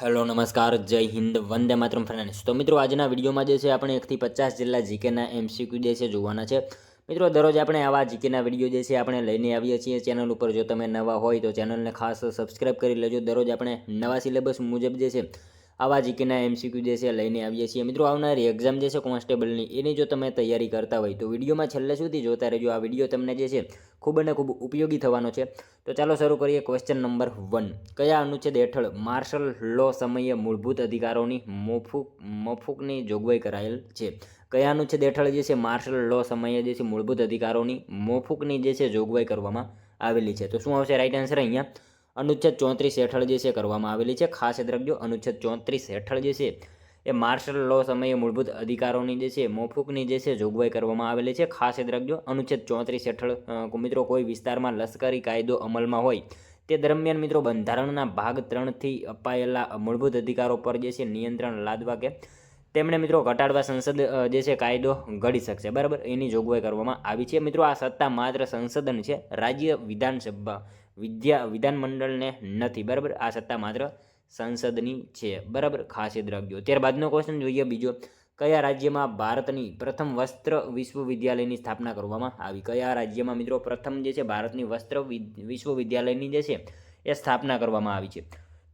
Hello નમસ્કાર જય Hind Vande Mataram friends. તો મિત્રો આજના વિડીયોમાં જે છે આપણે 1 થી 50 જેટલા જીકેના એમસીક્યુ જે છે જોવાના છે। મિત્રો દરરોજ આપણે આવા જીકેના વિડીયો જે છે આપણે લઈને આવીએ છીએ ચેનલ ઉપર। જો તમે નવા હોય તો ચેનલને ખાસ સબસ્ક્રાઇબ કરી લેજો। દરરોજ આપણે નવા સિલેબસ મુજબ જે છે આવા જીકેના એમસીક્યુ જે છે લઈને આવીએ છીએ। મિત્રો આવનારી એક્ઝામ જે છે કોન્સ્ટેબલની એની જો તમે તૈયારી કરતા હોય તો વિડીયોમાં છેલ્લે સુધી જોતા રહેજો। આ વિડીયો તમને જે છે ખૂબ અને ખૂબ ઉપયોગી થવાનો છે। તો ચાલો શરૂ કરીએ। ક્વેશ્ચન નંબર 1, કયા અનુચ્છેદ હેઠળ માર્શલ લો સમયે મૂળભૂત અધિકારોની મોફૂકની જોગવાઈ કરાયેલ છે? કયા અનુચ્છેદ હેઠળ જે છે માર્શલ લો સમયે જે છે મૂળભૂત અધિકારોની મોફૂકની જે છે જોગવાઈ કરવામાં આવેલી છે? તો શું આવશે રાઈટ આન્સર? અહીંયા અનુચ્છેદ 34 હેઠળ જે છે કરવામાં આવેલી છે। ખાસ યાદ રાખજો, અનુચ્છેદ 34 હેઠળ જે છે એ માર્શલ લો સમયે મૂળભૂત અધિકારોની જે છે મોફૂકની જે છે જોગવાઈ કરવામાં આવેલી છે। ખાસ યાદ રાખજો, અનુચ્છેદ 34 હેઠળ મિત્રો કોઈ વિસ્તારમાં લશ્કરી કાયદો અમલમાં હોય તે દરમિયાન મિત્રો બંધારણના ભાગ 3 થી અપાયેલા મૂળભૂત અધિકારો પર જે છે નિયંત્રણ લાદવા કે તેમણે મિત્રો ઘટાડવા સંસદ જે છે કાયદો ઘડી શકશે, બરાબર, એની જોગવાઈ કરવામાં આવી છે। મિત્રો આ સત્તા માત્ર સંસદની છે, રાજ્ય વિધાનસભા વિધાનમંડળને નથી, બરાબર। આ સત્તા માત્ર સંસદની છે, બરાબર, ખાસ યાદ રાખજો। ત્યારબાદનો ક્વેશ્ચન જોઈએ બીજો, કયા રાજ્યમાં ભારતની પ્રથમ વસ્ત્ર વિશ્વવિદ્યાલયની સ્થાપના કરવામાં આવી? કયા રાજ્યમાં મિત્રો પ્રથમ જે છે ભારતની વસ્ત્ર વિશ્વવિદ્યાલયની જે છે એ સ્થાપના કરવામાં આવી છે?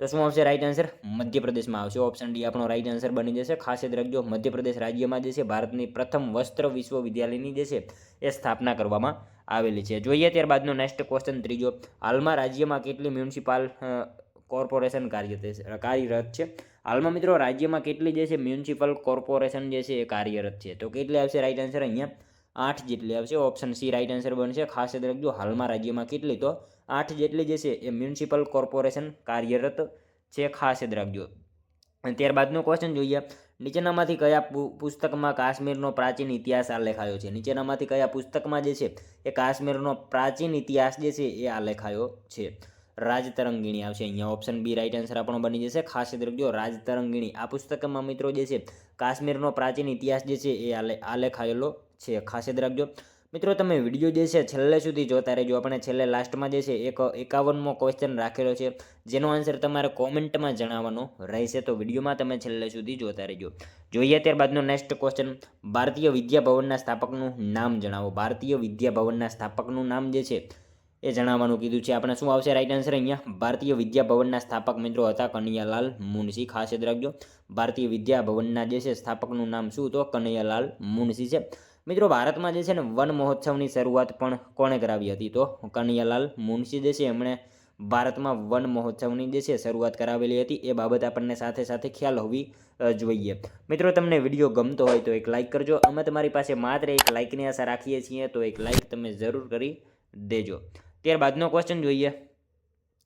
તો શું આવશે રાઈટ આન્સર? મધ્યપ્રદેશમાં આવશે। ઓપ્શન ડી આપણો રાઈટ આન્સર બની જશે। ખાસ યાદ રાખજો, મધ્યપ્રદેશ રાજ્યમાં જે છે ભારતની પ્રથમ વસ્ત્ર વિશ્વવિદ્યાલયની જે છે એ સ્થાપના કરવામાં આવેલી છે। જોઈએ ત્યારબાદનો નેક્સ્ટ ક્વેશ્ચન ત્રીજો, હાલમાં રાજ્યમાં કેટલી મ્યુનિસિપલ કોર્પોરેશન કાર્યરત છે? હાલમાં મિત્રો રાજ્યમાં કેટલી જે છે મ્યુનિસિપલ કોર્પોરેશન જે છે એ કાર્યરત છે? તો કેટલી આવશે રાઈટ આન્સર? અહીંયા 8 જેટલી આવશે। ઓપ્શન સી રાઈટ આન્સર બનશે। ખાસ યાદ રાખજો, હાલમાં રાજ્યમાં કેટલી? તો 8 જેટલી જે છે એ મ્યુનિસિપલ કોર્પોરેશન કાર્યરત છે, ખાસ યાદ રાખજો। ત્યારબાદનો ક્વેશ્ચન જોઈએ, નીચેનામાંથી કયા પુસ્તકમાં કાશ્મીરનો પ્રાચીન ઇતિહાસ આલેખાયો છે? નીચેનામાંથી કયા પુસ્તકમાં જે છે એ કાશ્મીરનો પ્રાચીન ઇતિહાસ જે છે એ આલેખાયો છે? રાજતરંગીણી આવશે અહીંયા। ઓપ્શન બી રાઈટ આન્સર આપણો બની જશે। ખાસ યાદ રાખજો, રાજતરંગીણી આ પુસ્તકમાં મિત્રો જે છે કાશ્મીરનો પ્રાચીન ઇતિહાસ જે છે એ આલેખાયેલો છે, ખાસ યાદ રાખજો। મિત્રો તમે વિડીયો જે છે છેલ્લે સુધી જોતા રહેજો। આપણે છેલ્લે લાસ્ટમાં જે છે એક 51મો ક્વેશ્ચન રાખેલો છે જેનો આન્સર તમારે કોમેન્ટમાં જણાવવાનો રહેશે, તો વિડીયોમાં તમે છેલ્લે સુધી જોતા રહેજો। જોઈએ ત્યારબાદનો નેક્સ્ટ ક્વેશ્ચન, ભારતીય વિદ્યાભવનના સ્થાપકનું નામ જણાવો। ભારતીય વિદ્યાભવનના સ્થાપકનું નામ જે છે એ જણાવવાનું કીધું છે આપણે। શું આવશે રાઈટ આન્સર? અહીંયા ભારતીય વિદ્યાભવનના સ્થાપક મિત્રો હતા કનૈયાલાલ મુનશી, ખાસ યાદ રાખજો। ભારતીય વિદ્યાભવનના જે છે સ્થાપકનું નામ શું? તો કનૈયાલાલ મુનશી છે। મિત્રો ભારતમાં જે છે ને વન મહોત્સવની શરૂઆત પણ કોણે કરાવી હતી? તો કનૈયાલાલ મુનશી જે છે એમણે ભારતમાં વન મહોત્સવની જે છે શરૂઆત કરાવેલી હતી। એ બાબત આપણને સાથે સાથે ખ્યાલ હોવી જોઈએ। મિત્રો તમને વિડીયો ગમતો હોય તો એક લાઇક કરજો। અમે તમારી પાસે માત્ર એક લાઇકની આશા રાખીએ છીએ, તો એક લાઇક તમે જરૂર કરી દેજો। ત્યારબાદનો ક્વેશ્ચન જોઈએ,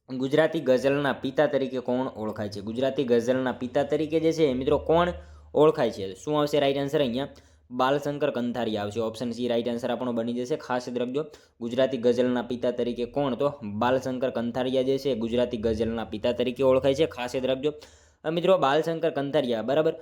ગુજરાતી ગઝલના પિતા તરીકે કોણ ઓળખાય છે? ગુજરાતી ગઝલના પિતા તરીકે જે છે મિત્રો કોણ ઓળખાય છે? શું આવશે રાઈટ આન્સર? અહીંયા બાલશંકર કંથારિયા આવશે। ઓપ્શન સી રાઈટ આન્સર આપણો બની જશે। ખાસ યાદ રાખજો, ગુજરાતી ગઝલના પિતા તરીકે કોણ? તો બાલશંકર કંથારિયા જે છે ગુજરાતી ગઝલના પિતા તરીકે ઓળખાય છે, ખાસ યાદ રાખજો। મિત્રો બાલશંકર કંથારિયા, બરાબર,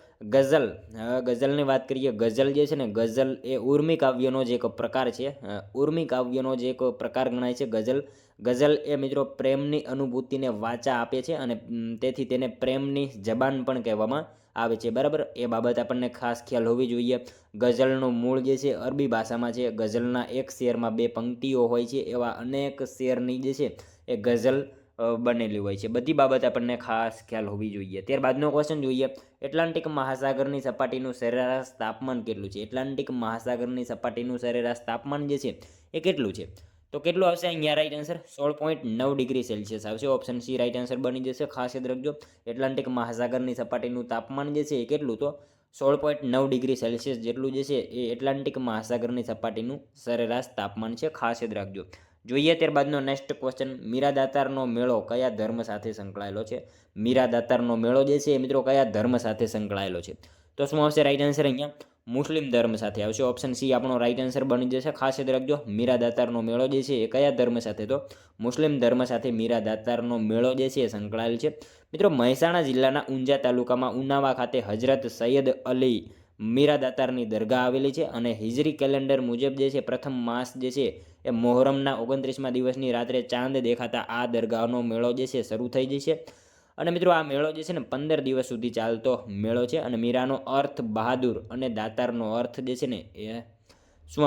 ગઝલની વાત કરીએ, ગઝલ જે છે ને ગઝલ એ ઉર્મી કાવ્યનો જ એક પ્રકાર છે, ઉર્મી કાવ્યનો જ એક પ્રકાર ગણાય છે ગઝલ। ગઝલ એ મિત્રો પ્રેમની અનુભૂતિને વાચા આપે છે અને તેથી તેને પ્રેમની જબાન પણ કહેવામાં આવે છે, બરાબર, એ બાબત આપણને ખાસ ખ્યાલ હોવી જોઈએ। ગઝલનું મૂળ જે છે અરબી ભાષામાં છે। ગઝલના એક શેરમાં 2 પંક્તિઓ હોય છે, એવા અનેક શેરની જે છે એ ગઝલ બનેલી હોય છે। બધી બાબત આપણને ખાસ ખ્યાલ હોવી જોઈએ। ત્યારબાદનો ક્વેશ્ચન જોઈએ, એટલાન્ટિક મહાસાગરની સપાટીનું સરેરાશ તાપમાન કેટલું છે? એટલાન્ટિક મહાસાગરની સપાટીનું સરેરાશ તાપમાન જે છે એ કેટલું છે? તો કેટલું આવશે અહીંયા રાઈટ આન્સર? 16.9 ડિગ્રી સેલ્સિયસ આવશે। ઓપ્શન સી રાઈટ આન્સર બની જશે। ખાસ યાદ રાખજો, એટલાન્ટિક મહાસાગરની સપાટીનું તાપમાન જે છે એ કેટલું? તો 16.9 ડિગ્રી સેલ્સિયસ જેટલું જે છે એ એટલાન્ટિક મહાસાગરની સપાટીનું સરેરાશ તાપમાન છે, ખાસ યાદ રાખજો। જોઈએ ત્યારબાદનો નેક્સ્ટ ક્વેશ્ચન, મીરા દાતારનો મેળો કયા ધર્મ સાથે સંકળાયેલો છે? મીરા દાતારનો મેળો જે છે એ મિત્રો કયા ધર્મ સાથે સંકળાયેલો છે? તો શું આવશે રાઈટ આન્સર? અહીંયા મુસ્લિમ ધર્મ સાથે આવશે। ઓપ્શન સી આપણો રાઈટ આન્સર બની જશે। ખાસ યાદ રાખજો, મીરા દાતારનો મેળો જે છે એ કયા ધર્મ સાથે? તો મુસ્લિમ ધર્મ સાથે મીરા દાતારનો મેળો જે છે એ સંકળાયેલ છે। મિત્રો મહેસાણા જિલ્લાના ઊંઝા તાલુકામાં ઉનાવા ખાતે હજરત સૈયદ અલી મીરા દાતારની દરગાહ આવેલી છે અને હિજરી કેલેન્ડર મુજબ જે છે પ્રથમ માસ જે છે એ મોહરમના 29મા દિવસની રાત્રે ચાંદ દેખાતા આ દરગાહનો મેળો જે છે શરૂ થઈ જશે। અને મિત્રો આ મેળો જે છે ને 15 દિવસ સુધી ચાલતો મેળો છે અને મીરાનો અર્થ બહાદુર અને દાતારનો અર્થ જે છે ને એ શું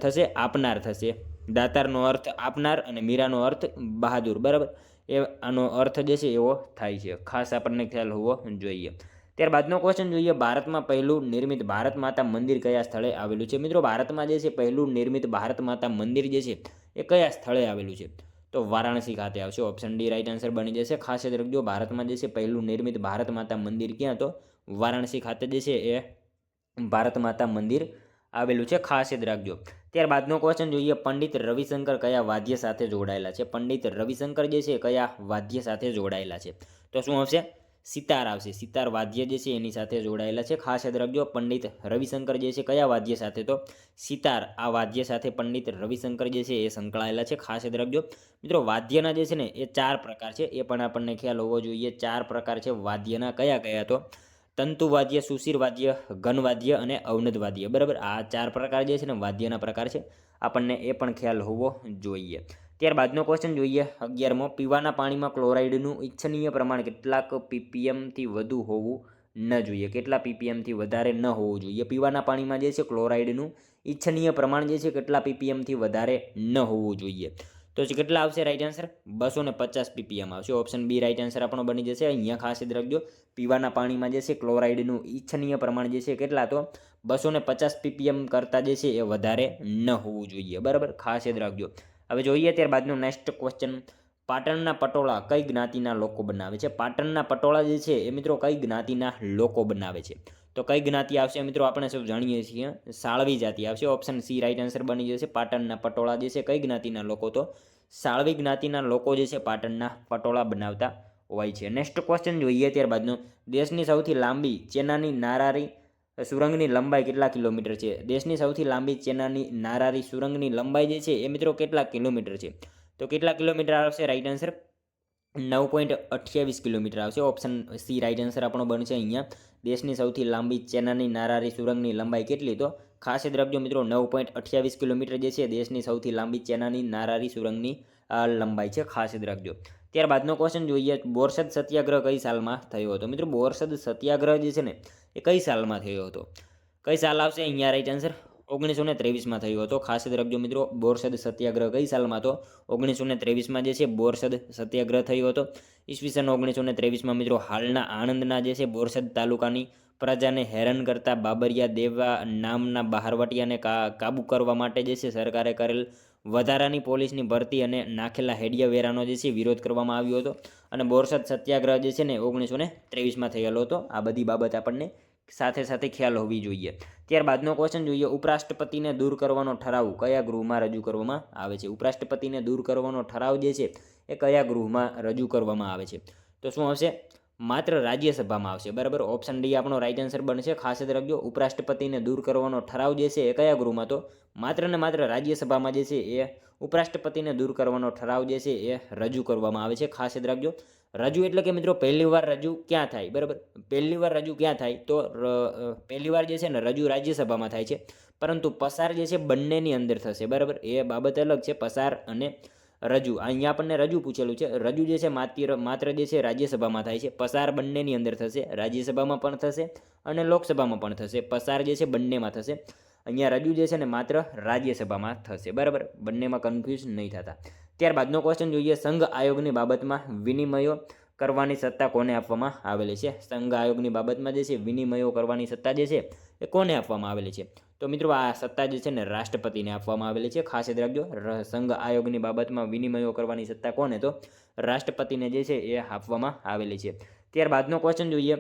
થશે? આપનાર થશે. દાતારનો અર્થ આપનાર અને મીરાનો અર્થ બહાદુર, બરાબર. એ આનો અર્થ જે છે એવો થાય છે, ખાસ આપણને ખ્યાલ હોવો જોઈએ. ત્યારબાદનો ક્વેશ્ચન જોઈએ, ભારતમાં પહેલું નિર્મિત ભારત માતા મંદિર કયા સ્થળે આવેલું છે? મિત્રો ભારતમાં જે છે પહેલું નિર્મિત ભારત માતા મંદિર જે છે એ કયા સ્થળે આવેલું છે? તો વારાણસી ખાતે આવશે. ઓપ્શન ડી રાઈટ આન્સર બની જશે. ખાસ યાદ રાખજો, ભારતમાં જે છે પહેલું નિર્મિત ભારત માતા મંદિર ક્યાં? તો વારાણસી ખાતે જે છે એ ભારત માતા મંદિર આવેલું છે, ખાસ યાદ રાખજો. ત્યારબાદનો ક્વેશ્ચન જોઈએ, પંડિત રવિશંકર કયા વાદ્ય સાથે જોડાયેલા છે? પંડિત રવિશંકર જે છે કયા વાદ્ય સાથે જોડાયેલા છે? તો શું આવશે? સિતાર આવશે. સિતાર વાદ્ય જે છે એની સાથે જોડાયેલા છે, ખાસ યાદ રાખજો. પંડિત રવિશંકર જે છે કયા વાદ્ય સાથે? તો સિતાર આ વાદ્ય સાથે પંડિત રવિશંકર જે છે એ સંકળાયેલા છે, ખાસ યાદ રાખજો. મિત્રો વાદ્યના જે છે ને એ 4 પ્રકાર છે, એ પણ આપણને ખ્યાલ હોવો જોઈએ. 4 પ્રકાર છે વાદ્યના. કયા કયા? તો તંતુવાદ્ય, સુશીરવાદ્ય, ઘનવાદ્ય અને અવનદવાદ્ય, બરાબર. આ 4 પ્રકાર જે છે ને વાદ્યના પ્રકાર છે, આપણને એ પણ ખ્યાલ હોવો જોઈએ. ત્યારબાદનો ક્વેશ્ચન જોઈએ 11મો, પીવાના પાણીમાં ક્લોરાઇડનું ઇચ્છનીય પ્રમાણ કેટલાક પીપીએમથી વધુ હોવું ન જોઈએ? કેટલા પીપીએમથી વધારે ન હોવું જોઈએ? પીવાના પાણીમાં જે છે ક્લોરાઇડનું ઇચ્છનીય પ્રમાણ જે છે કેટલા પીપીએમથી વધારે ન હોવું જોઈએ? તો કેટલા આવશે રાઈટ આન્સર? 250 પીપીએમ આવશે. ઓપ્શન બી રાઈટ આન્સર આપણો બની જશે. અહીંયા ખાસ યાદ રાખજો, પીવાના પાણીમાં જે છે ક્લોરાઇડનું ઇચ્છનીય પ્રમાણ જે છે કેટલા? તો 250 પીપીએમ કરતાં જે છે એ વધારે ન હોવું જોઈએ, બરાબર. ખાસ યાદ રાખજો. હવે જોઈએ ત્યારબાદનો નેક્સ્ટ ક્વેશ્ચન, પાટણના પટોળા કઈ જ્ઞાતિના લોકો બનાવે છે? પાટણના પટોળા જે છે એ મિત્રો કઈ જ્ઞાતિના લોકો બનાવે છે? તો કઈ જ્ઞાતિ આવશે? મિત્રો આપણે સૌ જાણીએ છીએ સાળવી જાતિ આવશે. ઓપ્શન સી રાઈટ આન્સર બની જશે. પાટણના પટોળા જે છે કઈ જ્ઞાતિના લોકો? તો સાળવી જ્ઞાતિના લોકો જે છે પાટણના પટોળા બનાવતા હોય છે. નેક્સ્ટ ક્વેશ્ચન જોઈએ ત્યારબાદનો, દેશની સૌથી લાંબી ચેનાની નારારી સુરંગની લંબાઈ કેટલા કિલોમીટર છે? દેશની સૌથી લાંબી ચેનાની નારારી સુરંગની લંબાઈ જે છે એ મિત્રો કેટલા કિલોમીટર છે? તો કેટલા કિલોમીટર આવશે રાઈટ આન્સર? 9.28 કિલોમીટર આવશે. ઓપ્શન સી રાઈટ આન્સર આપણો બનશે. અહીંયા દેશની સૌથી લાંબી ચેનાની નારારી સુરંગની લંબાઈ કેટલી? તો ખાસ યાદ રાખજો મિત્રો, 9.28 કિલોમીટર જે છે દેશની સૌથી લાંબી ચેનાની નારારી સુરંગની લંબાઈ છે, ખાસ યાદ રાખજો. ત્યારબાદનો ક્વેશ્ચન જોઈએ, બોરસદ સત્યાગ્રહ કઈ સાલમાં થયો હતો? મિત્રો બોરસદ સત્યાગ્રહ જે છે ને એ કઈ સાલમાં થયો હતો? કઈ સાલ આવશે અહીંયા રાઈટ આન્સર? 1923માં થયો હતો. ખાસ યાદ રાખજો મિત્રો, બોરસદ સત્યાગ્રહ કઈ સાલમાં? તો 1923માં જે છે બોરસદ સત્યાગ્રહ થયો હતો. ઈસવીસન 1923માં મિત્રો હાલના આણંદના જે છે બોરસદ તાલુકાની પ્રજાને હેરાન કરતા બાબરિયા દેવા નામના બહારવટિયાને કાબૂ કરવા માટે જે છે સરકારે કરેલ વધારાની પોલીસની ભરતી અને નાખેલા હેડિયા વેરાનો જે છે વિરોધ કરવામાં આવ્યો હતો. અને બોરસદ સત્યાગ્રહ જે છે ને 1923માં થયેલો હતો. આ બધી બાબત આપણને સાથે સાથે ખ્યાલ હોવી જોઈએ. ત્યારબાદનો ક્વેશ્ચન જોઈએ, ઉપરાષ્ટ્રપતિને દૂર કરવાનો ઠરાવ કયા ગૃહમાં રજૂ કરવામાં આવે છે? ઉપરાષ્ટ્રપતિને દૂર કરવાનો ઠરાવ જે છે એ કયા ગૃહમાં રજૂ કરવામાં આવે છે? તો શું આવશે? માત્ર રાજ્યસભામાં આવશે, બરાબર. ઓપ્શન ડી આપણો રાઈટ આન્સર બનશે. ખાસ યાદ રાખજો, ઉપરાષ્ટ્રપતિને દૂર કરવાનો ઠરાવ જે છે એ કયા ગૃહમાં? તો માત્ર ને માત્ર રાજ્યસભામાં જે છે એ ઉપરાષ્ટ્રપતિને દૂર કરવાનો ઠરાવ જે છે એ રજૂ કરવામાં આવે છે, ખાસ યાદ રાખજો. રજૂ એટલે કે મિત્રો પહેલી વાર રજૂ ક્યાં થાય? બરાબર, પહેલી વાર રજૂ ક્યાં થાય? તો પહેલી વાર જે છે ને રજૂ રાજ્યસભામાં થાય છે, પરંતુ પસાર જે છે બંનેની અંદર થશે, બરાબર. એ બાબત અલગ છે, પસાર અને રજૂ. અહીંયા આપણને રજૂ પૂછેલું છે. રજૂ જે છે માત્ર જે છે રાજ્યસભામાં થાય છે, પસાર બંનેની અંદર થશે. રાજ્યસભામાં પણ થશે અને લોકસભામાં પણ થશે. પસાર જે છે બંનેમાં થશે. અહીંયા રજૂ જે છે ને માત્ર રાજ્યસભામાં થશે, બરાબર. બંનેમાં કન્ફ્યુઝ નહીં થતા. ત્યારબાદનો ક્વેશ્ચન જોઈએ, સંઘ આયોગની બાબતમાં વિનિમયો કરવાની સત્તા કોને આપવામાં આવેલી છે? સંઘ આયોગની બાબતમાં જે છે વિનિમયો કરવાની સત્તા જે છે એ કોને આપવામાં આવેલી છે? તો મિત્રો આ સત્તા જે છે ને રાષ્ટ્રપતિને આપવામાં આવેલી છે, ખાસ યાદ રાખજો. સંઘ આયોગની બાબતમાં વિનિમયો કરવાની સત્તા કોને? તો રાષ્ટ્રપતિને જે છે એ આપવામાં આવેલી છે. ત્યારબાદનો ક્વેશ્ચન જોઈએ,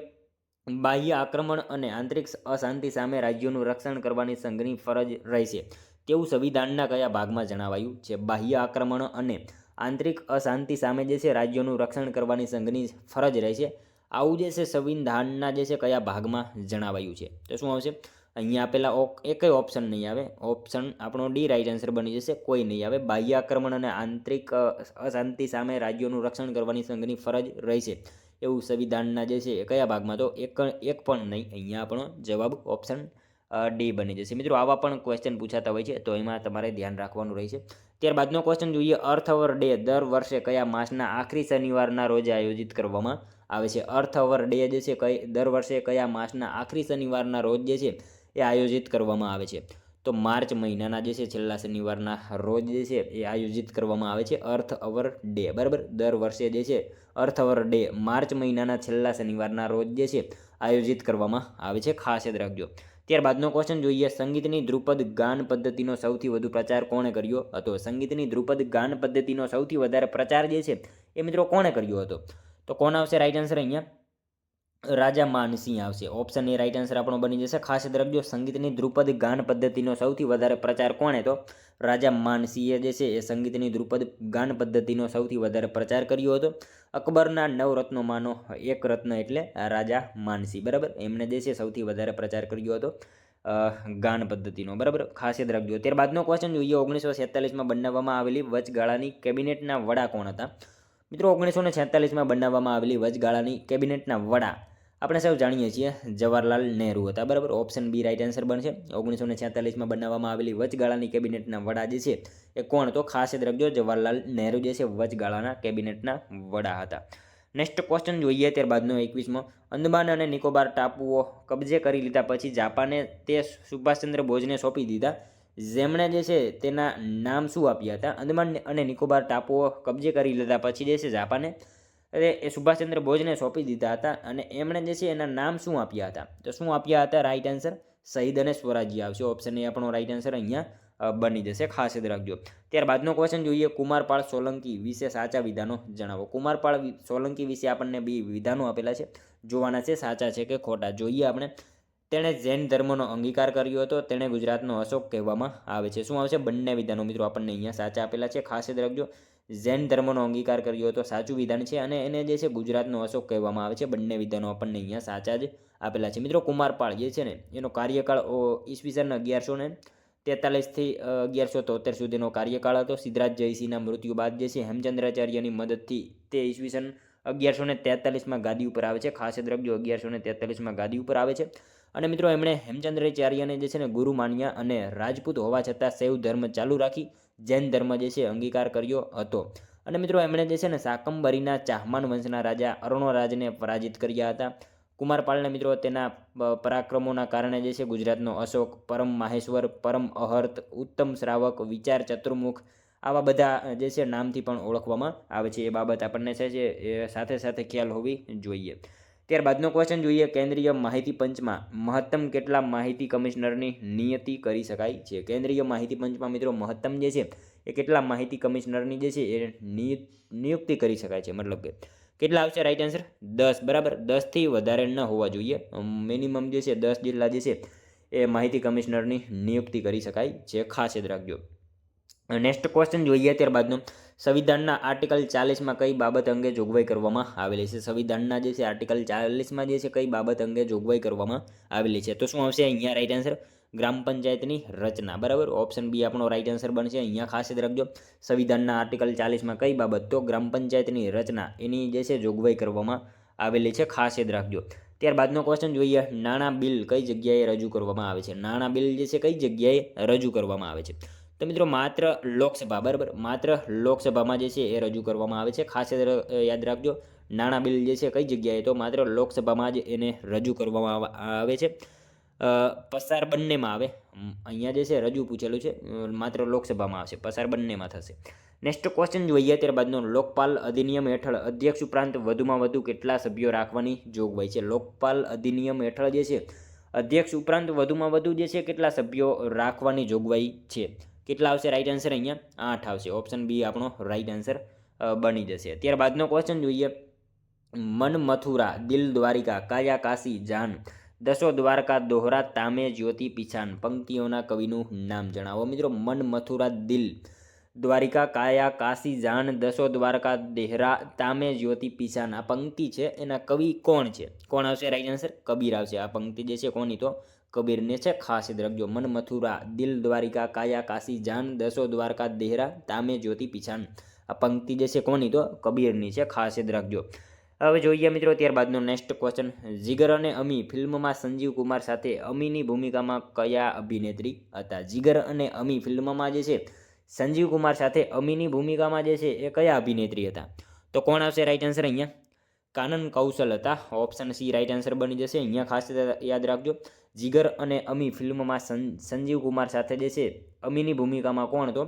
બાહ્ય આક્રમણ અને આંતરિક અશાંતિ સામે રાજ્યોનું રક્ષણ કરવાની સંઘની ફરજ રહેશે તેવું સંવિધાનના કયા ભાગમાં જણાવાયું છે? બાહ્ય આક્રમણ અને આંતરિક અશાંતિ સામે જે છે રાજ્યોનું રક્ષણ કરવાની સંઘની ફરજ રહેશે, આવું જે છે સંવિધાનના જે છે કયા ભાગમાં જણાવાયું છે? તો શું આવશે? અહીંયા આપેલા એકય ઓપ્શન નહીં આવે. ઓપ્શન આપણો ડી રાઈટ આન્સર બની જશે. કોઈ નહીં આવે. બાહ્ય આક્રમણ અને આંતરિક અશાંતિ સામે રાજ્યોનું રક્ષણ કરવાની સંઘની ફરજ રહેશે એવું સંવિધાનના જે છે કયા ભાગમાં? તો એક પણ નહીં. અહીંયા આપણો જવાબ ઓપ્શન ડી બની જશે. મિત્રો આવા પણ ક્વેશ્ચન પૂછાતા હોય છે, તો એમાં તમારે ધ્યાન રાખવાનું રહેશે. ત્યારબાદનો ક્વેશ્ચન જોઈએ, અર્થ અવર ડે દર વર્ષે કયા માસના આખરી શનિવારના રોજ આયોજિત કરવામાં આવે છે. અર્થ અવર ડે જે છે દર વર્ષે કયા માસના આખરી શનિવારના રોજ જે છે એ આયોજિત કરવામાં આવે છે? તો માર્ચ મહિનાના જે છે છેલ્લા શનિવારના રોજ જે છે એ આયોજિત કરવામાં આવે છે અર્થ અવર ડે. બરાબર, દર વર્ષે જે છે અર્થ અવર ડે માર્ચ મહિનાના છેલ્લા શનિવારના રોજ જે છે આયોજિત કરવામાં આવે છે, ખાસ યાદ રાખજો. ત્યારબાદનો ક્વેશ્ચન જોઈએ, સંગીતની ધ્રુપદ ગાન પદ્ધતિનો સૌથી વધુ પ્રચાર કોણે કર્યો હતો? સંગીતની ધ્રુપદ ગાન પદ્ધતિનો સૌથી વધારે પ્રચાર જે છે એ મિત્રો કોણે કર્યો હતો? તો કોણ આવશે રાઈટ આન્સર અહીંયા? રાજા માનસિંહ આવશે. ઓપ્શન એ રાઈટ આન્સર આપણો બની જશે. ખાસ યાદ રાખજો, સંગીતની ધ્રુપદ ગાન પદ્ધતિનો સૌથી વધારે પ્રચાર કોણે? તો રાજા માનસિંહે જે છે એ સંગીતની ધ્રુપદ ગાન પદ્ધતિનો સૌથી વધારે પ્રચાર કર્યો હતો. અકબરના નવરત્નોમાંનો એક રત્ન એટલે રાજા માનસિંહ. બરાબર, એમણે જે છે સૌથી વધારે પ્રચાર કર્યો હતો ગાન પદ્ધતિનો. બરાબર, ખાસ યાદ રાખજો. ત્યારબાદનો ક્વેશ્ચન જોઈએ, 1946માં બનાવવામાં આવેલી વચગાળાની કેબિનેટના વડા કોણ હતા? મિત્રો 1946માં બનાવવામાં આવેલી વચગાળાની કેબિનેટના વડા આપણે સૌ જાણીએ છીએ જવાહરલાલ નહેરુ હતા. બરાબર, ઓપ્શન બી રાઈટ આન્સર બનશે. 1946માં બનાવવામાં આવેલી વચગાળાની કેબિનેટના વડા જે છે એ કોણ? તો ખાસ યાદ રાખજો, જવાહરલાલ નહેરુ જે છે વચગાળાના કેબિનેટના વડા હતા. નેક્સ્ટ ક્વેશ્ચન જોઈએ, ત્યારબાદનો 21મો, અંદમાન અને નિકોબાર ટાપુઓ કબજે કરી લીધા પછી જાપાને તે સુભાષચંદ્ર બોઝને સોંપી દીધા, જેમણે જે છે તેના નામ શું આપ્યા હતા? અંદમાન અને નિકોબાર ટાપુઓ કબજે કરી લીધા પછી જે છે જાપાને એ સુભાષચંદ્ર બોઝને સોંપી દીધા હતા અને એમણે જે છે એના નામ શું આપ્યા હતા? તો શું આપ્યા હતા? રાઈટ આન્સર શહીદ અને સ્વરાજ્ય આવશે. ઓપ્શન એ આપણો રાઈટ આન્સર અહીંયા બની જશે, ખાસ યાદ રાખજો. ત્યારબાદનો ક્વેશ્ચન જોઈએ, કુમારપાળ સોલંકી વિશે સાચા વિધાનો જણાવો. કુમારપાળ સોલંકી વિશે આપણને બે વિધાનો આપેલા છે, જોવાના છે સાચા છે કે ખોટા. જોઈએ આપણે. તેણે જૈન ધર્મનો અંગીકાર કર્યો હતો, તેણે ગુજરાતનો અશોક કહેવામાં આવે છે. શું આવશે? બંને વિધાનો મિત્રો આપણને અહીંયા સાચા આપેલા છે, ખાસ યાદ રાખજો. જૈન ધર્મનો અંગીકાર કર્યો હતો સાચું વિધાન છે અને એને જે છે ગુજરાતનો અશોક કહેવામાં આવે છે. બંને વિધાનો આપણને અહીંયા સાચા જ આપેલા છે. મિત્રો કુમારપાળ જે છે ને એનો કાર્યકાળ ઈસવીસન 1143થી 1173 સુધીનો કાર્યકાળ હતો. સિદ્ધરાજ જયસિંહના મૃત્યુ બાદ જે છે હેમચંદ્રાચાર્યની મદદથી તે ઈસવીસન 1143માં ગાદી ઉપર આવે છે. ખાસ યાદ રાખજો, 1143માં ગાદી ઉપર આવે છે. અને મિત્રો એમણે હેમચંદ્રાચાર્યને જે છે ને ગુરુ માન્યા અને રાજપૂત હોવા છતાં શૈવ ધર્મ ચાલુ રાખી જૈન ધર્મ જે છે અંગીકાર કર્યો હતો. અને મિત્રો એમણે જે છે ને શાકંભરીના ચાહમાન વંશના રાજા અરુણરાજને પરાજિત કર્યા હતા. કુમારપાળને મિત્રો તેના પરાક્રમોના કારણે જે છે ગુજરાતનો અશોક, પરમ માહેશ્વર, પરમ અહર્ત, ઉત્તમ શ્રાવક, વિચાર ચતુર્મુખ આવા બધા જે છે નામથી પણ ઓળખવામાં આવે છે. એ બાબત આપણને છે એ સાથે સાથે ખ્યાલ હોવી જોઈએ. ત્યારબાદનો ક્વેશ્ચન જોઈએ, કેન્દ્રીય માહિતી પંચમાં મહત્તમ કેટલા માહિતી કમિશનરની નિયુક્તિ કરી શકાય છે? કેન્દ્રીય માહિતી પંચમાં મિત્રો મહત્તમ જે છે એ કેટલા માહિતી કમિશનરની જે છે એ નિયુક્તિ કરી શકાય છે? મતલબ કે કેટલા આવશે? Right answer 10. બરાબર, 10થી વધારે ન હોવા જોઈએ. મિનિમમ જે છે 10 જેટલા જે છે એ માહિતી કમિશનરની નિયુક્તિ કરી શકાય છે, ખાસ યાદ રાખજો. નેક્સ્ટ ક્વેશ્ચન જોઈએ, ત્યારબાદનો સંવિધાનના આર્ટિકલ 40માં કઈ બાબત અંગે જોગવાઈ કરવામાં આવેલી છે? સંવિધાનના જે છે આર્ટિકલ 40માં જે છે કઈ બાબત અંગે જોગવાઈ કરવામાં આવેલી છે? તો શું આવશે અહીંયા રાઈટ આન્સર? ગ્રામ પંચાયતની રચના. બરાબર, ઓપ્શન બી આપણો રાઈટ આન્સર બનશે. અહીંયા ખાસ યાદ રાખજો, સંવિધાનના આર્ટિકલ 40માં કઈ બાબત? તો ગ્રામ પંચાયતની રચના એની જે છે જોગવાઈ કરવામાં આવેલી છે, ખાસ યાદ રાખજો. ત્યારબાદનો ક્વેશ્ચન જોઈએ, નાણાં બિલ કઈ જગ્યાએ રજૂ કરવામાં આવે છે? નાણાં બિલ જે છે કઈ જગ્યાએ રજૂ કરવામાં આવે છે? તો મિત્રો માત્ર લોકસભા. બરાબર, માત્ર લોકસભામાં જે છે એ રજૂ કરવામાં આવે છે. ખાસ યાદ રાખજો, નાણાં બિલ જે છે કઈ જગ્યાએ? તો માત્ર લોકસભામાં જ એને રજૂ કરવામાં આવે છે. પસાર બંનેમાં આવે. અહીંયા જે છે રજૂ પૂછેલું છે, માત્ર લોકસભામાં આવશે, પસાર બંનેમાં થશે. નેક્સ્ટ ક્વેશ્ચન જોઈએ, ત્યારબાદનો લોકપાલ અધિનિયમ હેઠળ અધ્યક્ષ ઉપરાંત વધુમાં વધુ કેટલા સભ્યો રાખવાની જોગવાઈ છે? લોકપાલ અધિનિયમ હેઠળ જે છે અધ્યક્ષ ઉપરાંત વધુમાં વધુ જે છે કેટલા સભ્યો રાખવાની જોગવાઈ છે? કેટલા આવશે? રાઈટ આન્સર અહીંયા 8 આવશે. ઓપ્શન બી આપણો રાઈટ આન્સર બની જશે. ત્યારબાદનો ક્વેશ્ચન જોઈએ, મન મથુરા દિલ દ્વારિકા કાયા કાશી જાન દસો દ્વારકા દોહરા તામે જ્યોતિ પીછાન પંક્તિઓના કવિનું નામ જણાવો. મિત્રો મન મથુરા દિલ દ્વારિકા કાયા કાશી જાન દસો દ્વારકા દેહરા તામે જ્યોતિ પીછાન આ પંક્તિ છે એના કવિ કોણ છે? કોણ આવશે? રાઈટ આન્સર કબીર આવશે. આ પંક્તિ જે છે કોની? તો કબીરને છે, ખાસ યાદ રાખજો. મન મથુરા દિલ દ્વારિકા કાયા કાશી જાન દસો દ્વારકા દેહરા તામે જ્યોતિ પીછાન આ પંક્તિ જે છે કોની? તો કબીરની છે, ખાસ યાદ રાખજો. હવે જોઈએ મિત્રો ત્યારબાદનો નેક્સ્ટ ક્વેશ્ચન, જીગર અને અમી ફિલ્મમાં સંજીવ કુમાર સાથે અમીની ભૂમિકામાં કયા અભિનેત્રી હતા? જીગર અને અમી ફિલ્મમાં જે છે સંજીવ કુમાર સાથે અમીની ભૂમિકામાં જે છે એ કયા અભિનેત્રી હતા? તો કોણ આવશે? રાઈટ આન્સર અહીંયા કાનન કૌશલ હતા. ઓપ્શન સી રાઈટ આન્સર બની જશે. અહીંયા ખાસ યાદ રાખજો, જીગર અને અમી ફિલ્મમાં સંજીવ કુમાર સાથે જે છે અમીની ભૂમિકામાં કોણ હતો?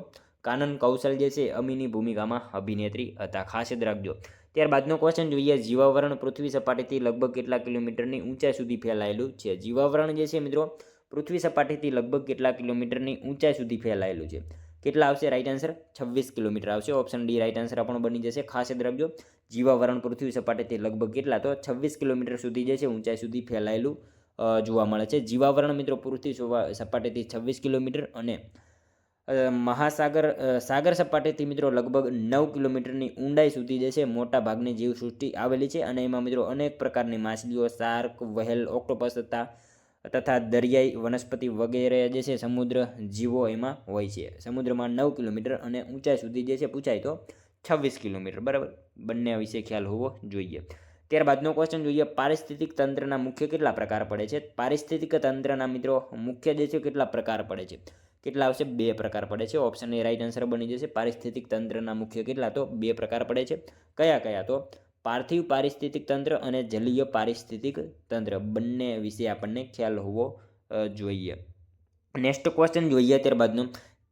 કાનન કૌશલ જે છે અમીની ભૂમિકામાં અભિનેત્રી હતા. ખાસ યાદ રાખજો. ત્યારબાદનો ક્વેશ્ચન જોઈએ, જીવાવરણ પૃથ્વી સપાટીથી લગભગ કેટલા કિલોમીટરની ઊંચાઈ સુધી ફેલાયેલું છે? જીવાવરણ જે છે મિત્રો પૃથ્વી સપાટીથી લગભગ કેટલા કિલોમીટરની ઊંચાઈ સુધી ફેલાયેલું છે? કેટલા આવશે રાઈટ આન્સર? 26 કિલોમીટર આવશે. ઓપ્શન ડી રાઈટ આન્સર આપણો બની જશે. ખાસ યાદ રાખજો, જીવાવરણ પૃથ્વી સપાટીથી લગભગ કેટલા? તો 26 કિલોમીટર સુધી જે છે ઊંચાઈ સુધી ફેલાયેલું જોવા મળે છે. જીવાવરણ મિત્રો પૃથ્વી સપાટીથી 26 કિલોમીટર અને સાગર સપાટીથી મિત્રો લગભગ 9 કિલોમીટરની ઊંડાઈ સુધી જે છે મોટા ભાગની જીવસૃષ્ટિ આવેલી છે. અને એમાં મિત્રો અનેક પ્રકારની માછલીઓ, શાર્ક, વહેલ, ઓક્ટોપસ તથા દરિયાઈ વનસ્પતિ વગેરે જે છે સમુદ્ર જીવો એમાં હોય છે. સમુદ્રમાં 9 કિલોમીટર અને ઊંચાઈ સુધી જે છે પૂછાય તો 26 કિલોમીટર. બરાબર, બંને વિશે ખ્યાલ હોવો જોઈએ. ત્યારબાદનો ક્વેશ્ચન જોઈએ, પારિસ્થિતિક તંત્રના મુખ્ય કેટલા પ્રકાર પડે છે? પારિસ્થિતિક તંત્રના મિત્રો મુખ્ય જે છે કેટલા પ્રકાર પડે છે? કેટલા આવશે? 2 પ્રકાર પડે છે. ઓપ્શન એ રાઈટ આન્સર બની જશે. પારિસ્થિતિક તંત્રના મુખ્ય કેટલા? તો 2 પ્રકાર પડે છે. કયા કયા? તો પાર્થિવ પારિસ્થિતિક તંત્ર અને જલીય પારિસ્થિતિક તંત્ર. બંને વિશે આપણને ખ્યાલ હોવો જોઈએ. નેક્સ્ટ ક્વેશ્ચન જોઈએ ત્યારબાદનું,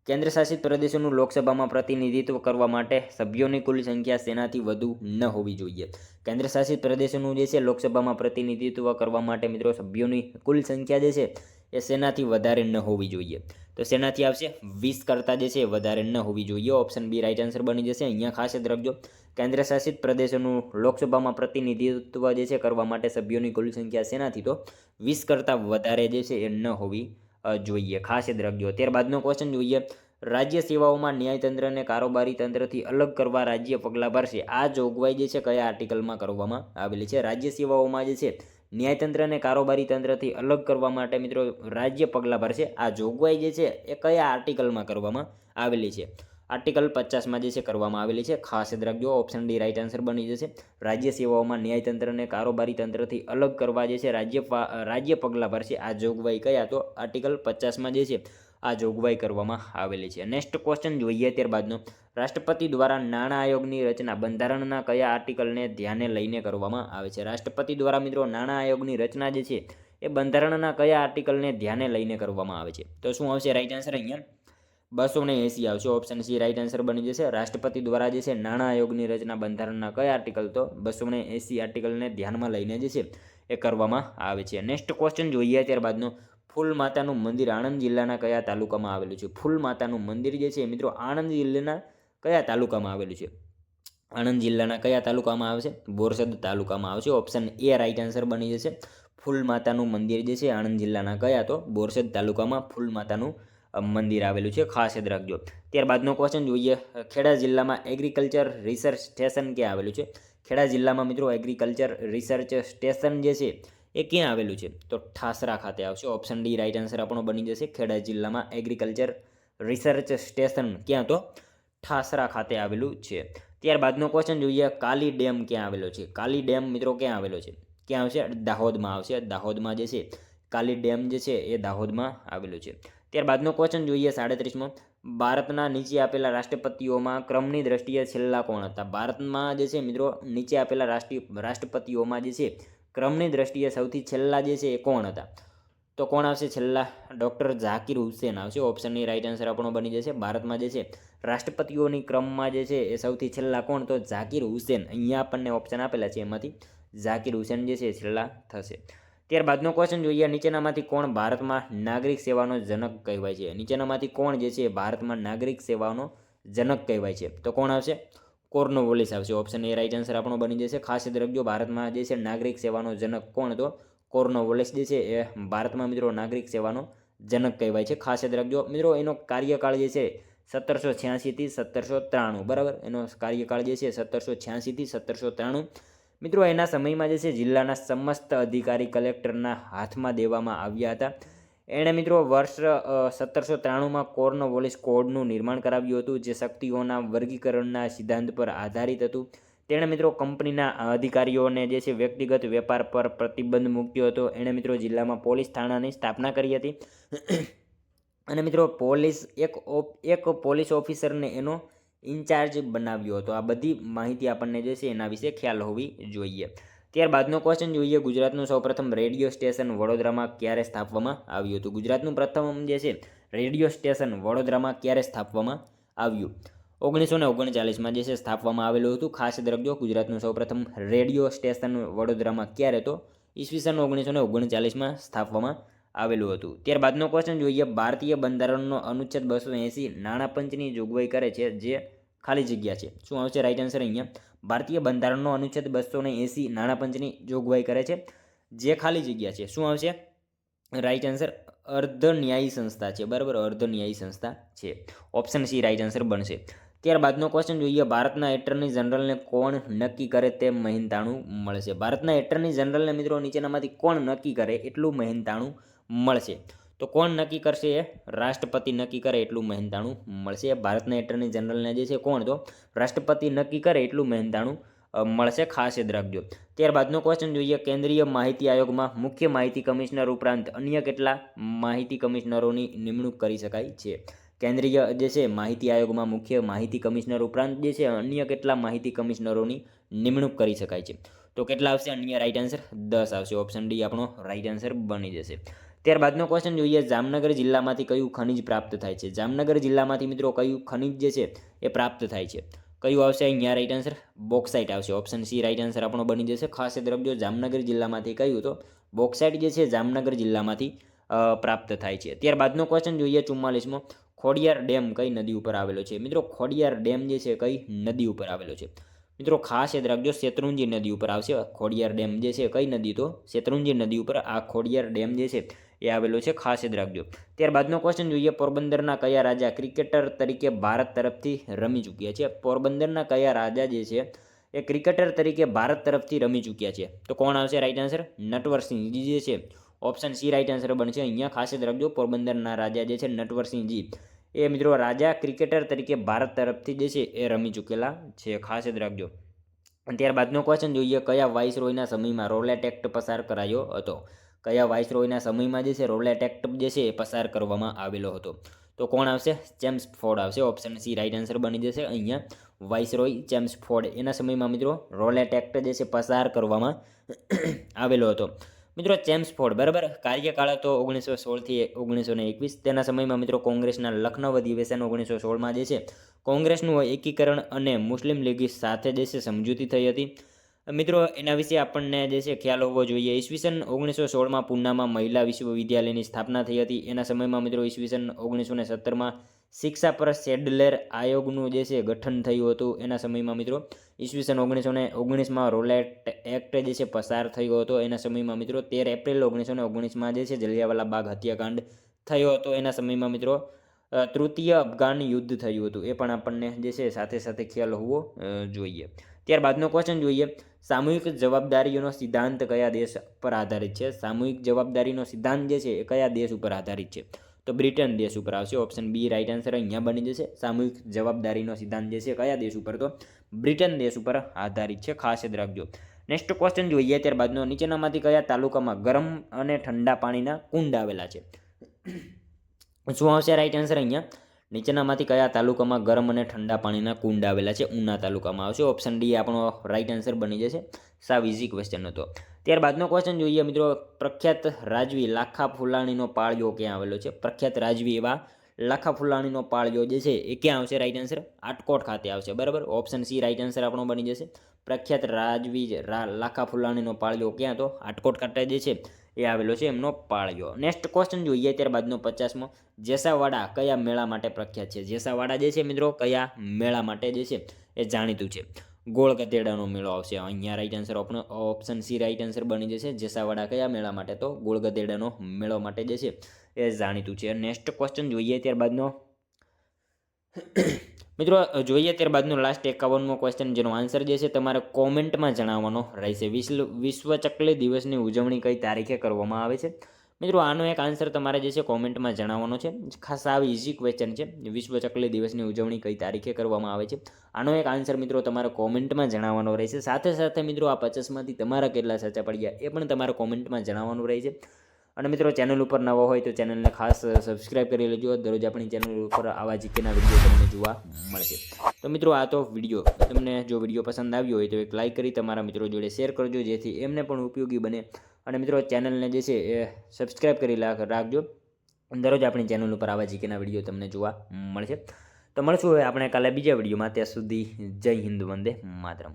કેન્દ્ર શાસિત પ્રદેશોનું લોકસભામાં પ્રતિનિધિત્વ કરવા માટે સભ્યોની કુલ સંખ્યા સેનાથી વધુ ન હોવી જોઈએ? કેન્દ્ર શાસિત પ્રદેશોનું જે છે લોકસભામાં પ્રતિનિધિત્વ કરવા માટે મિત્રો સભ્યોની કુલ સંખ્યા જે છે એ સેનાથી વધારે ન હોવી જોઈએ. તો સેનાથી આવશે 20 કરતાં જે છે વધારે ન હોવી જોઈએ. ઓપ્શન બી રાઈટ આન્સર બની જશે. અહીંયા ખાસ યાદ રાખજો, કેન્દ્ર શાસિત પ્રદેશોનું લોકસભામાં પ્રતિનિધિત્વ જે છે કરવા માટે સભ્યોની કુલ સંખ્યા સેનાથી તો 20 કરતાં વધારે જે છે એ ન હોવી જોઈએ. ખાસ યાદ રાખજો. ત્યારબાદનો ક્વેશ્ચન જોઈએ, રાજ્ય સેવાઓમાં ન્યાયતંત્ર અને કારોબારી તંત્રથી અલગ કરવા રાજ્ય પગલાં ભરશે. આ જોગવાઈ જે છે કયા આર્ટિકલમાં કરવામાં આવેલી છે? રાજ્ય સેવાઓમાં જે છે ન્યાયતંત્ર અને કારોબારી તંત્રથી અલગ કરવા માટે મિત્રો રાજ્ય પગલાં ભરશે. આ જોગવાઈ જે છે એ કયા આર્ટિકલમાં કરવામાં આવેલી છે? આર્ટિકલ 50માં જે છે કરવામાં આવેલી છે. ખાસ યાદ રાખજો. ઓપ્શન ડી રાઈટ આન્સર બની જશે. રાજ્ય સેવાઓમાં ન્યાયતંત્ર અને કારોબારી તંત્રથી અલગ કરવા જે છે રાજ્ય પગલાં ભરશે. આ જોગવાઈ કયા? તો આર્ટિકલ 50માં જે છે આ જોગવાઈ કરવામાં આવેલી છે. નેક્સ્ટ ક્વેશ્ચન જોઈએ ત્યારબાદનો, રાષ્ટ્રપતિ દ્વારા નાણાં આયોગની રચના બંધારણના કયા આર્ટિકલને ધ્યાને લઈને કરવામાં આવે છે? રાષ્ટ્રપતિ દ્વારા મિત્રો નાણાં આયોગની રચના જે છે એ બંધારણના કયા આર્ટિકલને ધ્યાને લઈને કરવામાં આવે છે? તો શું આવશે રાઈટ આન્સર? અહીંયા 280 આવશે. ઓપ્શન સી રાઈટ આન્સર બની જશે. રાષ્ટ્રપતિ દ્વારા જે છે નાણાં આયોગની રચના બંધારણના કયા આર્ટિકલ? તો 280 આર્ટિકલને ધ્યાનમાં લઈને જે છે એ કરવામાં આવે છે. નેક્સ્ટ ક્વેશ્ચન જોઈએ ત્યારબાદનો, ફૂલ માતાનું મંદિર આણંદ જિલ્લાના કયા તાલુકામાં આવેલું છે? ફૂલ માતાનું મંદિર જે છે મિત્રો આણંદ જિલ્લાના કયા તાલુકામાં આવેલું છે? આણંદ જિલ્લાના કયા તાલુકામાં આવે છે? બોરસદ તાલુકામાં આવશે. ઓપ્શન એ રાઈટ આન્સર બની જશે. ફૂલ માતાનું મંદિર જે છે આણંદ જિલ્લાના કયા? તો બોરસદ તાલુકામાં ફૂલ માતાનું મંદિર આવેલું છે. ખાસ યાદ રાખજો. ત્યારબાદનો ક્વેશ્ચન જોઈએ, ખેડા જિલ્લામાં એગ્રીકલ્ચર રિસર્ચ સ્ટેશન ક્યાં આવેલું છે? ખેડા જિલ્લામાં મિત્રો એગ્રીકલ્ચર રિસર્ચ સ્ટેશન જે છે એ ક્યાં આવેલું છે? તો ઠાસરા ખાતે આવશે. ઓપ્શન ડી રાઈટ આન્સર આપણો બની જશે. ખેડા જિલ્લામાં એગ્રીકલ્ચર રિસર્ચ સ્ટેશન ક્યાં? તો ઠાસરા ખાતે આવેલું છે. ત્યારબાદનો ક્વેશ્ચન જોઈએ, કાલી ડેમ ક્યાં આવેલો છે? કાલી ડેમ મિત્રો ક્યાં આવેલો છે? ક્યાં આવશે? દાહોદમાં આવશે. દાહોદમાં જે છે કાલી ડેમ જે છે એ દાહોદમાં આવેલું છે. ત્યારબાદનો ક્વેશ્ચન જોઈએ 37મો, ભારતના નીચે આપેલા રાષ્ટ્રપતિઓમાં ક્રમની દ્રષ્ટિએ છેલ્લા કોણ હતા? ભારતમાં જે છે મિત્રો નીચે આપેલા રાષ્ટ્રપતિઓમાં જે છે ક્રમની દ્રષ્ટિએ સૌથી છેલ્લા જે છે એ કોણ હતા? તો કોણ આવશે છેલ્લા? ડૉક્ટર ઝાકિર હુસેન આવશે. ઓપ્શનની રાઈટ આન્સર આપણો બની જશે. ભારતમાં જે છે રાષ્ટ્રપતિઓની ક્રમમાં જે છે એ સૌથી છેલ્લા કોણ? તો ઝાકિર હુસેન. અહીંયા આપણને ઓપ્શન આપેલા છે એમાંથી ઝાકિર હુસેન જે છે છેલ્લા થશે. ત્યારબાદનો ક્વેશ્ચન જોઈએ, નીચેનામાંથી કોણ ભારતમાં નાગરિક સેવાનો જનક કહેવાય છે? નીચેનામાંથી કોણ જે છે ભારતમાં નાગરિક સેવાનો જનક કહેવાય છે? તો કોણ આવશે? કોર્નવોલિસ આવશે. ઓપ્શન એ રાઈટ આન્સર આપણો બની જશે. ખાસ યાદ રાખજો, ભારતમાં જે છે નાગરિક સેવાનો જનક કોણ? તો કોર્નવોલિસ જે છે એ ભારતમાં મિત્રો નાગરિક સેવાનો જનક કહેવાય છે. ખાસ યાદ રાખજો મિત્રો, એનો કાર્યકાળ જે છે 1786 થી 1793. બરાબર, એનો કાર્યકાળ જે છે 1786 થી 1793. મિત્રો એના સમયમાં જે છે જિલ્લાના સમસ્ત અધિકારી કલેક્ટરના હાથમાં દેવામાં આવ્યા હતા. એણે મિત્રો વર્ષ 1793માં કોર્નવોલિસ કોડનું નિર્માણ કરાવ્યું હતું, જે શક્તિઓના વર્ગીકરણના સિદ્ધાંત પર આધારિત હતું. તેણે મિત્રો કંપનીના અધિકારીઓને જે છે વ્યક્તિગત વેપાર પર પ્રતિબંધ મૂક્યો હતો. એણે મિત્રો જિલ્લામાં પોલીસ થાણાની સ્થાપના કરી હતી. અને મિત્રો એક પોલીસ ઓફિસરને એનો ઇન્ચાર્જ બનાવ્યો હતો? આ બધી માહિતી આપણને જે છે એના વિશે ખ્યાલ હોવી જોઈએ. ત્યારબાદનો ક્વેશ્ચન જોઈએ, ગુજરાતનું સૌપ્રથમ રેડિયો સ્ટેશન વડોદરામાં ક્યારે સ્થાપવામાં આવ્યું હતું? ગુજરાતનું પ્રથમ જે છે રેડિયો સ્ટેશન વડોદરામાં ક્યારે સ્થાપવામાં આવ્યું? 1939માં જે છે સ્થાપવામાં આવેલું હતું. ખાસ યાદ રાખજો, ગુજરાતનું સૌપ્રથમ રેડિયો સ્ટેશન વડોદરામાં ક્યારે તો ઈસવીસન 1939માં સ્થાપવામાં આવેલું હતું. ત્યારબાદનો ક્વેશ્ચન જોઈએ, ભારતીય બંધારણનો અનુચ્છેદ 280 નાણાં પંચની જોગવાઈ કરે છે જે ખાલી જગ્યા છે. શું આવશે રાઈટ આન્સર અહીંયા? ભારતીય બંધારણનો અનુચ્છેદ 280 નાણાં પંચની જોગવાઈ કરે છે જે ખાલી જગ્યા છે. શું આવશે રાઈટ આન્સર? અર્ધ ન્યાયી સંસ્થા છે. બરાબર, અર્ધ ન્યાયી સંસ્થા છે. ઓપ્શન સી રાઈટ આન્સર બનશે. ત્યારબાદનો ક્વેશ્ચન જોઈએ, ભારતના એટર્ની જનરલને કોણ નક્કી કરે તે મહેનતાણું મળશે? ભારતના એટર્ની જનરલને મિત્રો નીચેનામાંથી કોણ નક્કી કરે એટલું મહેનતાણું મળશે? તો કોણ નક્કી કરશે? એ રાષ્ટ્રપતિ નક્કી કરે એટલું મહેનતાણું મળશે. ભારતના એટર્ની જનરલને જે છે કોણ? તો રાષ્ટ્રપતિ નક્કી કરે એટલું મહેનતાણું મળશે. ખાસ યાદ રાખજો. ત્યારબાદનો ક્વેશ્ચન જોઈએ, કેન્દ્રીય માહિતી આયોગમાં મુખ્ય માહિતી કમિશનર ઉપરાંત અન્ય કેટલા માહિતી કમિશનરોની નિમણૂક કરી શકાય છે? કેન્દ્રીય જે છે માહિતી આયોગમાં મુખ્ય માહિતી કમિશનર ઉપરાંત જે છે અન્ય કેટલા માહિતી કમિશનરોની નિમણૂક કરી શકાય છે? તો કેટલા આવશે અન્ય? રાઈટ આન્સર 10 આવશે. ઓપ્શન ડી આપણો રાઈટ આન્સર બની જશે. ત્યારબાદનો ક્વેશ્ચન જોઈએ, જામનગર જિલ્લામાંથી કયું ખનિજ પ્રાપ્ત થાય છે? જામનગર જિલ્લામાંથી મિત્રો કયું ખનિજ જે છે એ પ્રાપ્ત થાય છે? કયું આવશે અહીંયા રાઈટ આન્સર? બોક્સાઇટ આવશે. ઓપ્શન સી રાઈટ આન્સર આપણો બની જશે. ખાસ યાદ રાખજો, જામનગર જિલ્લામાંથી કયું? તો બોક્સાઇટ જે છે જામનગર જિલ્લામાંથી પ્રાપ્ત થાય છે. ત્યારબાદનો ક્વેશ્ચન જોઈએ 44મો, ખોડિયાર ડેમ કઈ નદી ઉપર આવેલો છે? મિત્રો ખોડિયાર ડેમ જે છે કઈ નદી ઉપર આવેલો છે? મિત્રો ખાસ યાદ રાખજો, શેત્રુંજી નદી ઉપર આવશે ખોડિયાર ડેમ જે છે. કઈ નદી? તો શેત્રુંજી નદી ઉપર આ ખોડિયાર ડેમ જે છે એ આવેલો છે. ખાસ યાદ રાખજો. ત્યારબાદનો ક્વેશ્ચન જોઈએ, પોરબંદરના કયા રાજા ક્રિકેટર તરીકે ભારત તરફથી રમી ચૂક્યા છે? પોરબંદરના કયા રાજા જે છે એ ક્રિકેટર તરીકે ભારત તરફથી રમી ચૂક્યા છે? તો કોણ આવશે રાઈટ આન્સર? નટવરસિંહજી જે છે. ઓપ્શન સી રાઈટ આન્સર બનશે. અહીંયા ખાસ યાદ રાખજો, પોરબંદરના રાજા જે છે નટવરસિંહજી એ મિત્રો રાજા ક્રિકેટર તરીકે ભારત તરફથી જે છે એ રમી ચૂકેલા છે. ખાસ યાદ રાખજો. ત્યારબાદનો ક્વેશ્ચન જોઈએ, કયા વાઇસરોયના સમયમાં રોલેટ એક્ટ પસાર કરાયો હતો? કયા વાઇસરોયના સમયમાં જે છે રોલેટ એક્ટ જે છે એ પસાર કરવામાં આવેલો હતો? તો કોણ આવશે? ચેમ્સફોર્ડ આવશે. ઓપ્શન સી રાઈટ આન્સર બની જશે. અહીંયા વાઇસરોય ચેમ્સફોર્ડ એના સમયમાં મિત્રો રોલેટ એક્ટ જે છે પસાર કરવામાં આવેલો હતો. મિત્રો ચેમ્સફોર્ડ બરાબર, કાર્યકાળ હતો 1916થી 1921. તેના સમયમાં મિત્રો કોંગ્રેસના લખનૌ અધિવેશન 1916માં જે છે કોંગ્રેસનું એકીકરણ અને મુસ્લિમ લીગ સાથે જે છે સમજૂતી થઈ હતી. મિત્રો એના વિશે આપણને જે છે ખ્યાલ હોવો જોઈએ. ઈસવીસન 1916માં પૂનામાં મહિલા વિશ્વવિદ્યાલયની સ્થાપના થઈ હતી. એના સમયમાં મિત્રો ઈસવીસન 1917માં શિક્ષા પર સેડલર આયોગનું જે છે ગઠન થયું હતું. એના સમયમાં મિત્રો ઈસવીસન 1919માં રોલેટ એક્ટ જે છે પસાર થયો હતો. એના સમયમાં મિત્રો 13 એપ્રિલ 1919માં જે છે જલિયાવાલા બાગ હત્યાકાંડ થયો હતો. એના સમયમાં મિત્રો તૃતીય અફઘાન યુદ્ધ થયું હતું. એ પણ આપણને જે છે સાથે સાથે ખ્યાલ હોવો જોઈએ. ત્યારબાદનો ક્વેશ્ચન જોઈએ, સામૂહિક જવાબદારીનો સિદ્ધાંત કયા દેશ પર આધારિત છે? સામૂહિક જવાબદારીનો સિદ્ધાંત જે છે એ કયા દેશ ઉપર આધારિત છે? તો બ્રિટન દેશ ઉપર આવશે. ઓપ્શન બી રાઈટ આન્સર અહીંયા બની જશે. સામૂહિક જવાબદારીનો સિદ્ધાંત જે છે કયા દેશ ઉપર? તો બ્રિટન દેશ ઉપર આધારિત છે. ખાસ યાદ રાખજો. નેક્સ્ટ ક્વેશ્ચન જોઈએ, ત્યારબાદનો નીચેનામાંથી કયા તાલુકામાં ગરમ અને ઠંડા પાણીના કુંડ આવેલા છે? શું આવશે રાઈટ આન્સર અહીંયા? નીચેનામાંથી કયા તાલુકામાં ગરમ અને ઠંડા પાણીના કુંડ આવેલા છે? ઉના તાલુકામાં આવશે. ઓપ્શન ડી આપણો રાઈટ આન્સર બની જશે. સાવ ઇઝી ક્વેશ્ચન હતો. ત્યારબાદનો ક્વેશ્ચન જોઈએ મિત્રો, પ્રખ્યાત રાજવી લાખા ફુલાણીનો પાળિયો ક્યાં આવેલો છે? પ્રખ્યાત રાજવી એવા લાખા ફુલાણીનો પાળિયો જે છે એ ક્યાં આવશે? રાઈટ આન્સર આટકોટ ખાતે આવશે. બરાબર, ઓપ્શન સી રાઈટ આન્સર આપણો બની જશે. પ્રખ્યાત રાજવી લાખા ફુલાણીનો પાળિયો ક્યાં? તો આટકોટ ખાતે જે છે એ આવેલો છે એમનો પાળિયો. નેક્સ્ટ ક્વેશ્ચન જોઈએ, ત્યારબાદનો 50મો, જેસાવાડા કયા મેળા માટે પ્રખ્યાત છે? જેસાવાડા જે છે મિત્રો કયા મેળા માટે જે છે એ જાણીતું છે? ગોળ ગધેડાનો મેળો આવશે અહીંયા. Right answer option C right answer બની જશે. જેસાવાડા કયા મેળા માટે? તો ગોળ ગધેડાનો મેળો માટે જે છે એ જાણીતું છે. નેક્સ્ટ ક્વેશ્ચન જોઈએ, ત્યારબાદનો મિત્રો જોઈએ ત્યારબાદનો લાસ્ટ 51મો ક્વેશ્ચન, જેનો આન્સર જે છે તમારે કોમેન્ટમાં જણાવવાનો રહેશે. વિશ્વ ચકલી દિવસની ઉજવણી કઈ તારીખે કરવામાં આવે છે? મિત્રો આનો એક આન્સર તમારે જે છે કોમેન્ટમાં જણાવવાનો છે. ખાસ આવી ઇઝી ક્વેશ્ચન છે. વિશ્વ ચકલી દિવસની ઉજવણી કઈ તારીખે કરવામાં આવે છે? આનો એક આન્સર મિત્રો તમારે કોમેન્ટમાં જણાવવાનો રહેશે. સાથે સાથે મિત્રો આ 50માંથી તમારા કેટલા સાચા પડ્યા એ પણ તમારે કોમેન્ટમાં જણાવવાનું રહેશે. અને મિત્રો ચેનલ ઉપર નવા હોય તો ચેનલને ખાસ સબસ્ક્રાઈબ કરી લેજો. દરરોજ આપણી ચેનલ ઉપર આવા જીકેના વિડીયો તમને જોવા મળશે. તો મિત્રો આ તો વિડીયો તમને જો વિડીયો પસંદ આવ્યો હોય તો એક લાઇક કરી તમારા મિત્રો જોડે શેર કરજો, જેથી એમને પણ ઉપયોગી બને. અને મિત્રો ચેનલને જે છે એ સબસ્ક્રાઈબ કરી રાખજો. દરરોજ આપણી ચેનલ ઉપર આવા જીકેના વિડીયો તમને જોવા મળશે. તો મળશું હવે આપણે કાલે બીજા વિડીયોમાં. ત્યાં સુધી જય હિન્દ, વંદે માતરમ.